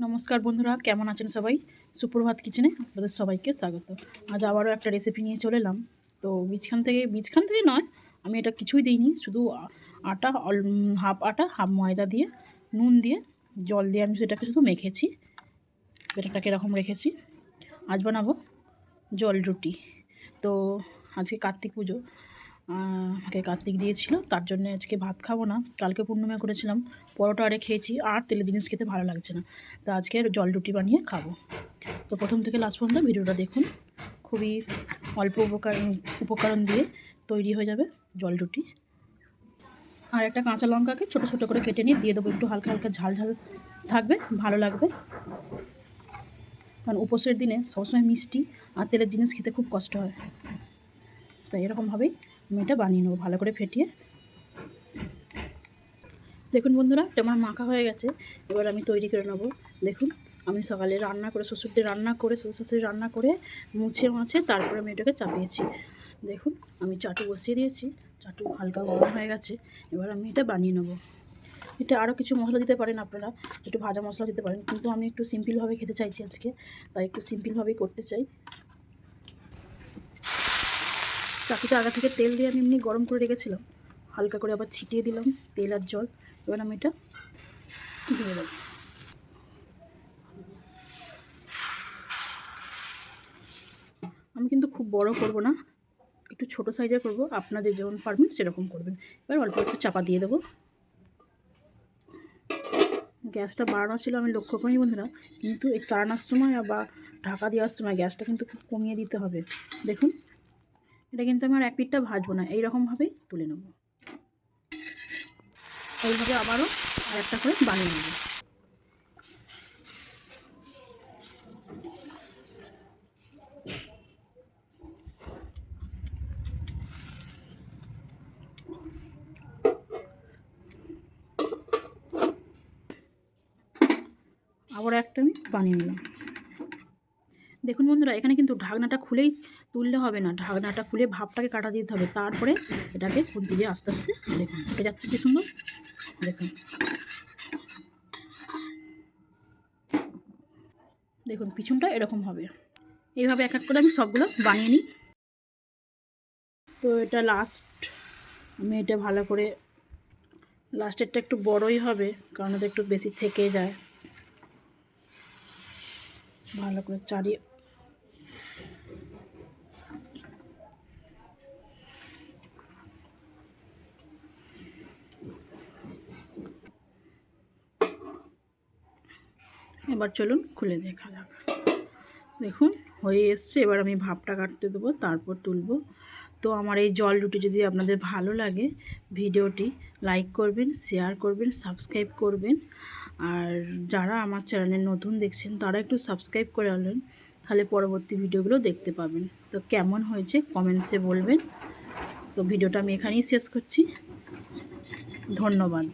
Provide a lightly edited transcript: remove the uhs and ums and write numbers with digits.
নমস্কার বন্ধুরা, কেমন আছেন সবাই? সুপ্রভাত কিচেনে আপনাদের সবাইকে স্বাগত। আজ আবারও একটা রেসিপি নিয়ে চলে এলাম। তো বীজখান থেকে নয়, আমি এটা কিছুই দিইনি, শুধু আটা হাফ আটা হাফ ময়দা দিয়ে নুন দিয়ে জল দিয়ে আমি সেটাকে শুধু মেখেছি, এটাকে এরকম রেখেছি। আজ বানাবো জল রুটি। তো আজকে কার্তিক পুজো, আগে কার্তিক দিয়েছিল, তার জন্য আজকে ভাত খাবো না। কালকে পূর্ণিমা করেছিলাম, পরোটা আরে খেয়েছি, আর তেলের জিনিস খেতে ভালো লাগছে না। তো আজকে জল রুটি বানিয়ে খাবো। তো প্রথম থেকে লাস্ট পর্যন্ত ভিডিওটা দেখুন, খুবই অল্প উপকরণ দিয়ে তৈরি হয়ে যাবে জল রুটি। আর একটা কাঁচা লঙ্কাকে ছোটো ছোটো করে কেটে নিয়ে দিয়ে দেবো, একটু হালকা হালকা ঝাল ঝাল থাকবে, ভালো লাগবে। কারণ উপোসের দিনে সবসময় মিষ্টি আর তেলের জিনিস খেতে খুব কষ্ট হয়। তাই এরকমভাবেই আমি এটা বানিয়ে নেবো ভালো করে ফেটিয়ে। দেখুন বন্ধুরা, এটা আমার মাখা হয়ে গেছে, এবার আমি তৈরি করে নেবো। দেখুন, আমি সকালে রান্না করে শ্বশুরদের শ্বশুর রান্না করে মুছে মাছে তারপরে আমি এটাকে চাপিয়েছি। দেখুন, আমি চাটু বসিয়ে দিয়েছি, চাটু হালকা গরম হয়ে গেছে, এবার আমি এটা বানিয়ে নেবো। এটা আরও কিছু মশলা দিতে পারেন আপনারা, একটু ভাজা মশলা দিতে পারেন, কিন্তু আমি একটু সিম্পলভাবে খেতে চাইছি আজকে, তাই একটু সিম্পলভাবেই করতে চাই। চাটুটা আগে থেকে তেল দিয়ে আমি এমনি গরম করে রেখেছিলাম, হালকা করে আবার ছিটিয়ে দিলাম তেল আর জল। এবার আমি এটা দিয়ে দেবো। আমি কিন্তু খুব বড় করব না, একটু ছোট সাইজের করব, আপনাদের যেমন পারবেন সেরকম করবেন। এবার অল্প একটু চাপা দিয়ে দেবো। গ্যাসটা বাড়ানো ছিল, আমি লক্ষ্য করি বন্ধুরা, কিন্তু এই চালানোর সময় বা ঢাকা দেওয়ার সময় গ্যাসটা কিন্তু খুব কমিয়ে দিতে হবে। দেখুন, এটা কিন্তু আমার এক পিঠটা ভাজবো না, এইরকমভাবেই তুলে নেব। এইভাবে আবারও আরেকটা করে বানিয়ে নেব। আবার একটা আমি বানিয়ে নিলাম। দেখুন বন্ধুরা, এখানে কিন্তু ঢাকনাটা খুলেই তুললে হবে না, ঢাকনাটা খুলে ভাপটাকে কাটা দিতে হবে, তারপরে এটাকে খুন্তি দিয়ে আস্তে আস্তে দেখুন ফুটে যাচ্ছে কি সুন্দর। দেখুন দেখুন পিছনটা এরকম হবে। এইভাবে এক এক করে আমি সবগুলো বানিয়ে নিই। তো এটা লাস্ট, আমি এটা ভালো করে, লাস্টেরটা একটু বড়ই হবে কারণ এটা একটু বেশি থেকে যায়। ভালো করে চারিয়ে এবার চলুন খুলে দেখা যাক। দেখুন হয়ে এসছে, এবার আমি ভাপটা কাটতে দেবো, তারপর তুলবো। তো আমার এই জল রুটি যদি আপনাদের ভালো লাগে, ভিডিওটি লাইক করবেন, শেয়ার করবেন, সাবস্ক্রাইব করবেন। আর যারা আমার চ্যানেলে নতুন দেখছেন তারা একটু সাবস্ক্রাইব করে আনলেন, তাহলে পরবর্তী ভিডিওগুলো দেখতে পাবেন। তো কেমন হয়েছে কমেন্টসে বলবেন। তো ভিডিওটা আমি এখানেই শেষ করছি। ধন্যবাদ।